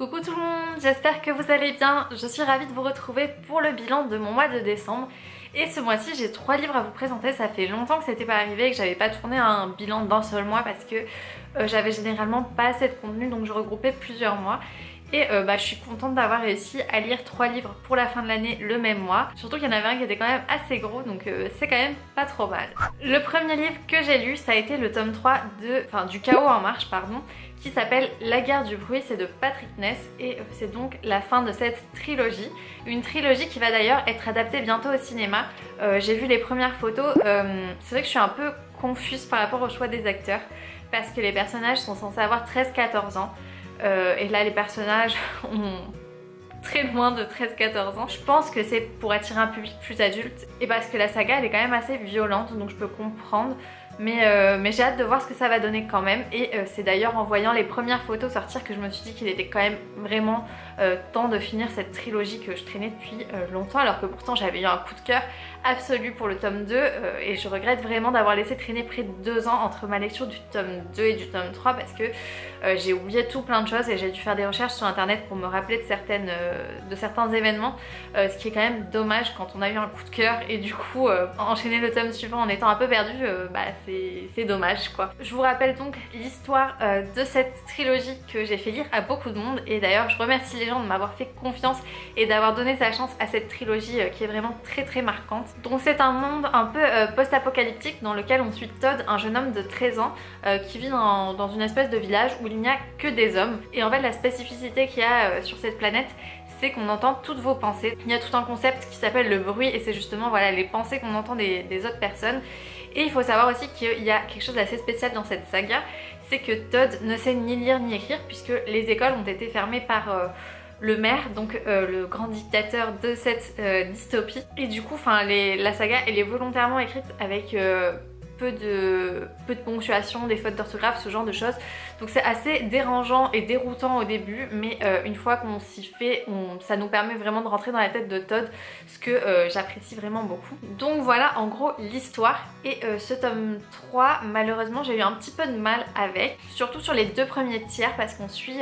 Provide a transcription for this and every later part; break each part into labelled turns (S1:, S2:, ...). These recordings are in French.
S1: Coucou tout le monde, j'espère que vous allez bien. Je suis ravie de vous retrouver pour le bilan de mon mois de décembre. Et ce mois-ci, j'ai 3 livres à vous présenter. Ça fait longtemps que c'était pas arrivé et que j'avais pas tourné un bilan d'un seul mois parce que j'avais généralement pas assez de contenu, donc je regroupais plusieurs mois. Et je suis contente d'avoir réussi à lire 3 livres pour la fin de l'année le même mois. Surtout qu'il y en avait un qui était quand même assez gros, donc c'est quand même pas trop mal. Le premier livre que j'ai lu, ça a été le tome 3 du Chaos en marche, qui s'appelle La guerre du bruit, c'est de Patrick Ness et c'est donc la fin de cette trilogie. Une trilogie qui va d'ailleurs être adaptée bientôt au cinéma. J'ai vu les premières photos, c'est vrai que je suis un peu confuse par rapport au choix des acteurs parce que les personnages sont censés avoir 13-14 ans. Et là les personnages ont très loin de 13-14 ans. Je pense que c'est pour attirer un public plus adulte et parce que la saga elle est quand même assez violente, donc je peux comprendre. Mais j'ai hâte de voir ce que ça va donner quand même. Et c'est d'ailleurs en voyant les premières photos sortir que je me suis dit qu'il était quand même vraiment temps de finir cette trilogie que je traînais depuis longtemps, alors que pourtant j'avais eu un coup de cœur absolu pour le tome 2 et je regrette vraiment d'avoir laissé traîner près de 2 ans entre ma lecture du tome 2 et du tome 3 parce que j'ai oublié tout plein de choses et j'ai dû faire des recherches sur internet pour me rappeler de certains événements, ce qui est quand même dommage quand on a eu un coup de cœur et du coup enchaîner le tome suivant en étant un peu perdu, c'est dommage quoi. Je vous rappelle donc l'histoire de cette trilogie que j'ai fait lire à beaucoup de monde et d'ailleurs je remercie les gens de m'avoir fait confiance et d'avoir donné sa chance à cette trilogie qui est vraiment très très marquante. Donc c'est un monde un peu post-apocalyptique dans lequel on suit Todd, un jeune homme de 13 ans qui vit dans une espèce de village où il n'y a que des hommes. Et en fait la spécificité qu'il y a sur cette planète, c'est qu'on entend toutes vos pensées. Il y a tout un concept qui s'appelle le bruit et c'est justement voilà, les pensées qu'on entend des autres personnes. Et il faut savoir aussi qu'il y a quelque chose d'assez spécial dans cette saga, c'est que Todd ne sait ni lire ni écrire puisque les écoles ont été fermées par le maire, donc le grand dictateur de cette dystopie. Et du coup, la saga elle est volontairement écrite avec peu de ponctuation, des fautes d'orthographe, ce genre de choses. Donc c'est assez dérangeant et déroutant au début, mais une fois qu'on s'y fait, ça nous permet vraiment de rentrer dans la tête de Todd, ce que j'apprécie vraiment beaucoup. Donc voilà en gros l'histoire. Et ce tome 3, malheureusement j'ai eu un petit peu de mal avec, surtout sur les 2 premiers tiers parce qu'on suit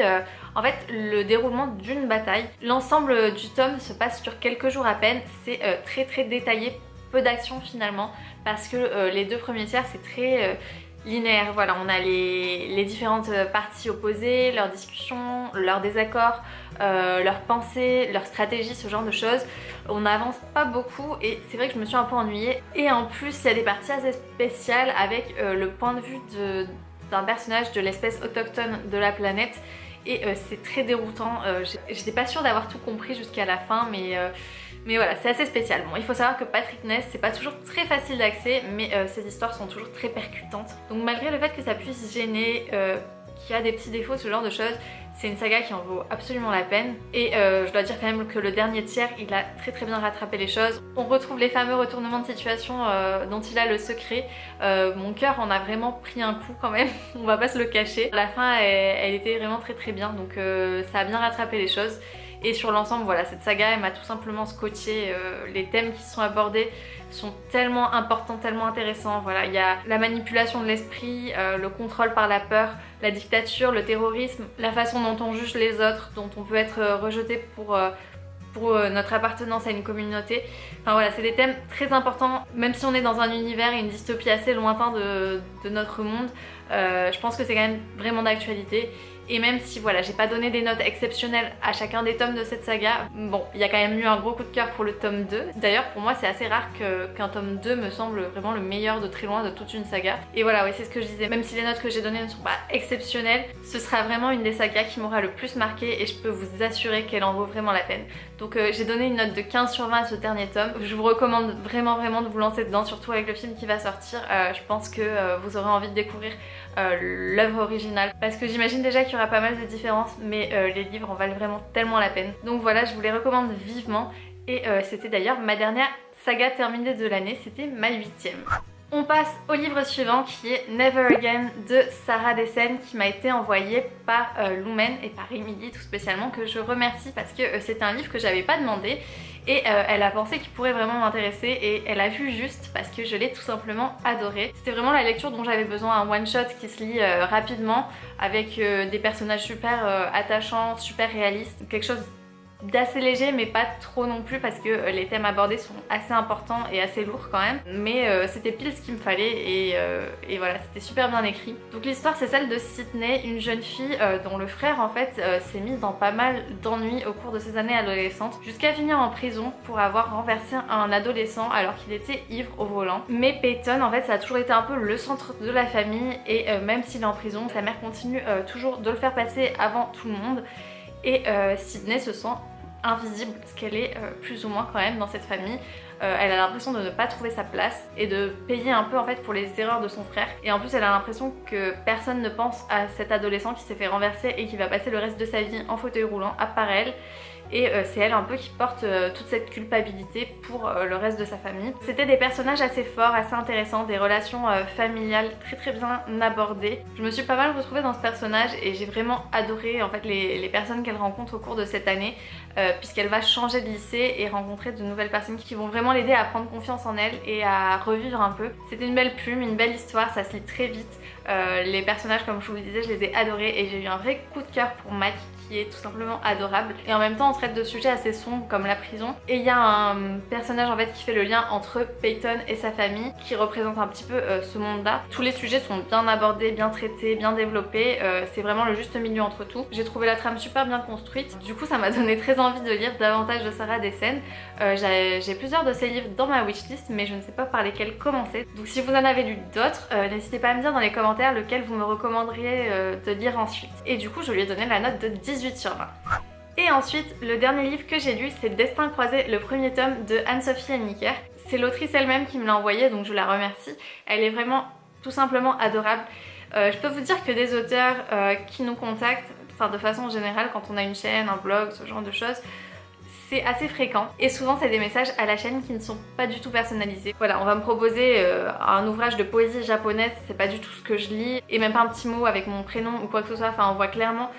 S1: en fait le déroulement d'une bataille. L'ensemble du tome se passe sur quelques jours à peine, c'est très très détaillé, peu d'action finalement parce que les 2 premiers tiers c'est très linéaire. Voilà, on a les différentes parties opposées, leurs discussions, leurs désaccords, leurs pensées, leurs stratégies, ce genre de choses. On n'avance pas beaucoup et c'est vrai que je me suis un peu ennuyée. Et en plus il y a des parties assez spéciales avec le point de vue d'un personnage de l'espèce autochtone de la planète. Et c'est très déroutant, j'étais pas sûre d'avoir tout compris jusqu'à la fin mais voilà, c'est assez spécial. Bon, il faut savoir que Patrick Ness, c'est pas toujours très facile d'accès, mais ses histoires sont toujours très percutantes. Donc malgré le fait que ça puisse gêner, qu'il y a des petits défauts, ce genre de choses, c'est une saga qui en vaut absolument la peine. Et je dois dire quand même que le dernier tiers, il a très très bien rattrapé les choses. On retrouve les fameux retournements de situation dont il a le secret. Mon cœur en a vraiment pris un coup quand même, on va pas se le cacher. La fin, elle était vraiment très très bien, donc ça a bien rattrapé les choses. Et sur l'ensemble, voilà, cette saga, elle m'a tout simplement scotché. Les thèmes qui sont abordés sont tellement importants, tellement intéressants. Voilà, il y a la manipulation de l'esprit, le contrôle par la peur, la dictature, le terrorisme, la façon dont on juge les autres, dont on peut être rejeté pour notre appartenance à une communauté. Enfin voilà, c'est des thèmes très importants, même si on est dans un univers et une dystopie assez lointain de notre monde, je pense que c'est quand même vraiment d'actualité. Et même si voilà, j'ai pas donné des notes exceptionnelles à chacun des tomes de cette saga, bon, il y a quand même eu un gros coup de cœur pour le tome 2. D'ailleurs pour moi c'est assez rare qu'un tome 2 me semble vraiment le meilleur de très loin de toute une saga. Et voilà, oui, c'est ce que je disais, même si les notes que j'ai données ne sont pas exceptionnelles, ce sera vraiment une des sagas qui m'aura le plus marqué et je peux vous assurer qu'elle en vaut vraiment la peine. Donc j'ai donné une note de 15/20 à ce dernier tome. Je vous recommande vraiment vraiment de vous lancer dedans, surtout avec le film qui va sortir. Je pense que vous aurez envie de découvrir l'œuvre originale parce que j'imagine déjà qu'il y aura pas mal de différences, mais les livres en valent vraiment tellement la peine. Donc voilà, je vous les recommande vivement et c'était d'ailleurs ma dernière saga terminée de l'année, c'était ma 8e. On passe au livre suivant qui est Never Again de Sarah Dessen, qui m'a été envoyé par Lumen et par Emily tout spécialement, que je remercie parce que c'était un livre que j'avais pas demandé et elle a pensé qu'il pourrait vraiment m'intéresser et elle a vu juste parce que je l'ai tout simplement adoré. C'était vraiment la lecture dont j'avais besoin, un one shot qui se lit rapidement avec des personnages super attachants, super réalistes, quelque chose d'assez léger mais pas trop non plus parce que les thèmes abordés sont assez importants et assez lourds quand même, mais c'était pile ce qu'il me fallait et voilà, c'était super bien écrit. Donc l'histoire c'est celle de Sydney, une jeune fille dont le frère en fait s'est mis dans pas mal d'ennuis au cours de ses années adolescentes jusqu'à finir en prison pour avoir renversé un adolescent alors qu'il était ivre au volant. Mais Peyton en fait ça a toujours été un peu le centre de la famille et même s'il est en prison, sa mère continue toujours de le faire passer avant tout le monde. Et Sydney se sent invisible, ce qu'elle est plus ou moins quand même dans cette famille. Elle a l'impression de ne pas trouver sa place et de payer un peu en fait pour les erreurs de son frère. Et en plus elle a l'impression que personne ne pense à cet adolescent qui s'est fait renverser et qui va passer le reste de sa vie en fauteuil roulant à part elle. Et c'est elle un peu qui porte toute cette culpabilité pour le reste de sa famille. C'était des personnages assez forts, assez intéressants, des relations familiales très bien abordées. Je me suis pas mal retrouvée dans ce personnage et j'ai vraiment adoré en fait les personnes qu'elle rencontre au cours de cette année puisqu'elle va changer de lycée et rencontrer de nouvelles personnes qui vont vraiment l'aider à prendre confiance en elle et à revivre un peu. C'était une belle plume, une belle histoire, ça se lit très vite. Les personnages comme je vous le disais, je les ai adorés et j'ai eu un vrai coup de cœur pour Mac qui est tout simplement adorable. Et en même temps on traite de sujets assez sombres comme la prison. Et il y a un personnage en fait qui fait le lien entre Peyton et sa famille qui représente un petit peu ce monde-là. Tous les sujets sont bien abordés, bien traités, bien développés. C'est vraiment le juste milieu entre tout. J'ai trouvé la trame super bien construite. Du coup ça m'a donné très envie de lire davantage de Sarah Dessen. J'ai plusieurs de ses livres dans ma wishlist mais je ne sais pas par lesquels commencer. Donc si vous en avez lu d'autres, n'hésitez pas à me dire dans les commentaires lequel vous me recommanderiez de lire ensuite. Et du coup je lui ai donné la note de 18/20. Et ensuite, le dernier livre que j'ai lu, c'est Destin croisé, le premier tome de Anne-Sophie Henniker. C'est l'autrice elle-même qui me l'a envoyé, donc je la remercie. Elle est vraiment tout simplement adorable. Je peux vous dire que des auteurs qui nous contactent, enfin de façon générale, quand on a une chaîne, un blog, ce genre de choses, c'est assez fréquent et souvent c'est des messages à la chaîne qui ne sont pas du tout personnalisés. Voilà, on va me proposer un ouvrage de poésie japonaise, c'est pas du tout ce que je lis et même pas un petit mot avec mon prénom ou quoi que ce soit, enfin on voit clairement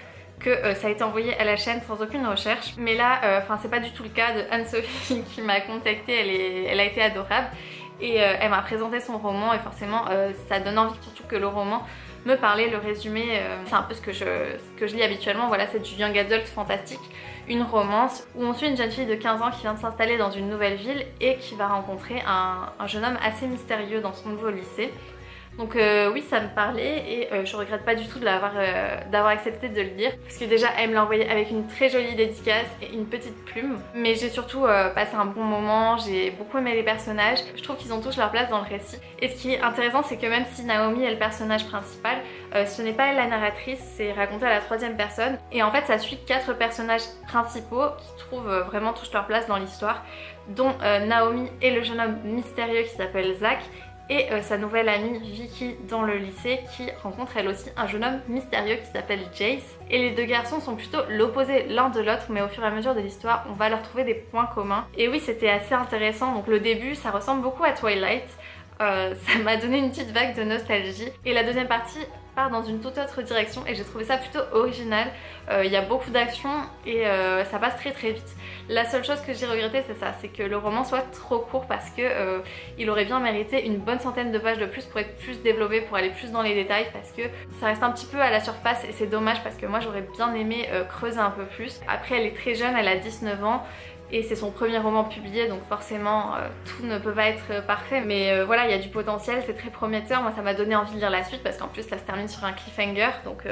S1: que ça a été envoyé à la chaîne sans aucune recherche. Mais là, c'est pas du tout le cas de Anne-Sophie qui m'a contactée, elle a été adorable et elle m'a présenté son roman et forcément ça donne envie, surtout que le roman me parlait, le résumé, c'est un peu ce que je lis habituellement. Voilà, c'est du young adult fantastique, une romance où on suit une jeune fille de 15 ans qui vient de s'installer dans une nouvelle ville et qui va rencontrer un jeune homme assez mystérieux dans son nouveau lycée. Donc oui, ça me parlait et je regrette pas du tout d'avoir accepté de le lire parce que déjà elle me l'a envoyé avec une très jolie dédicace et une petite plume, mais j'ai surtout passé un bon moment, j'ai beaucoup aimé les personnages, je trouve qu'ils ont tous leur place dans le récit. Et ce qui est intéressant, c'est que même si Naomi est le personnage principal, ce n'est pas elle la narratrice, c'est raconté à la troisième personne et en fait ça suit 4 personnages principaux qui trouvent vraiment tous leur place dans l'histoire, dont Naomi et le jeune homme mystérieux qui s'appelle Zach et sa nouvelle amie Vicky dans le lycée qui rencontre elle aussi un jeune homme mystérieux qui s'appelle Jace. Et les deux garçons sont plutôt l'opposé l'un de l'autre, mais au fur et à mesure de l'histoire on va leur trouver des points communs. Et oui, c'était assez intéressant. Donc le début ça ressemble beaucoup à Twilight, ça m'a donné une petite vague de nostalgie et la deuxième partie part dans une toute autre direction et j'ai trouvé ça plutôt original. Il y a beaucoup d'action et ça passe très vite. La seule chose que j'ai regretté c'est ça, c'est que le roman soit trop court parce que il aurait bien mérité une bonne centaine de pages de plus pour être plus développé, pour aller plus dans les détails parce que ça reste un petit peu à la surface et c'est dommage parce que moi j'aurais bien aimé creuser un peu plus. Après elle est très jeune, elle a 19 ans et c'est son premier roman publié donc forcément tout ne peut pas être parfait mais voilà, il y a du potentiel, c'est très prometteur. Moi ça m'a donné envie de lire la suite parce qu'en plus ça se termine sur un cliffhanger donc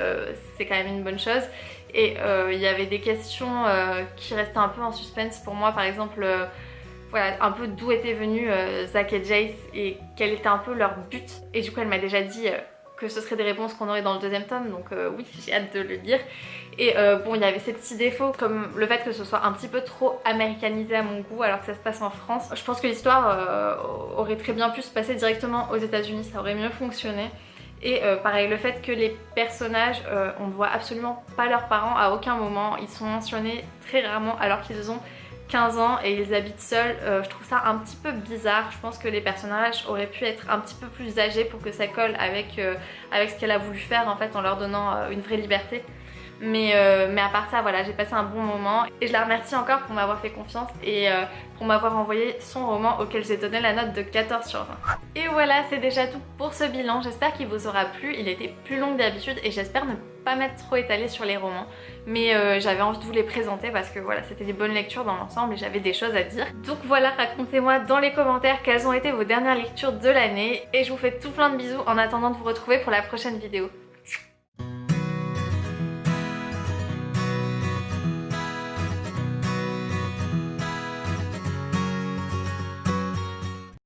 S1: c'est quand même une bonne chose. Et il y avait des questions qui restaient un peu en suspense pour moi, par exemple voilà, un peu d'où étaient venus Zach et Jace et quel était un peu leur but. Et du coup elle m'a déjà dit que ce seraient des réponses qu'on aurait dans le deuxième tome, donc oui, j'ai hâte de le lire. Et bon, il y avait ces petits défauts comme le fait que ce soit un petit peu trop américanisé à mon goût alors que ça se passe en France. Je pense que l'histoire aurait très bien pu se passer directement aux États-Unis, ça aurait mieux fonctionné. Et pareil, le fait que les personnages, on ne voit absolument pas leurs parents à aucun moment, ils sont mentionnés très rarement alors qu'ils ont 15 ans et ils habitent seuls. Je trouve ça un petit peu bizarre. Je pense que les personnages auraient pu être un petit peu plus âgés pour que ça colle avec ce qu'elle a voulu faire en fait, en leur donnant une vraie liberté. Mais à part ça, voilà, j'ai passé un bon moment et je la remercie encore pour m'avoir fait confiance et pour m'avoir envoyé son roman auquel j'ai donné la note de 14 sur 20. Et voilà, c'est déjà tout pour ce bilan. J'espère qu'il vous aura plu. Il était plus long que d'habitude et j'espère ne pas m'être trop étalée sur les romans. Mais j'avais envie de vous les présenter parce que voilà, c'était des bonnes lectures dans l'ensemble et j'avais des choses à dire. Donc voilà, racontez-moi dans les commentaires quelles ont été vos dernières lectures de l'année et je vous fais tout plein de bisous en attendant de vous retrouver pour la prochaine vidéo.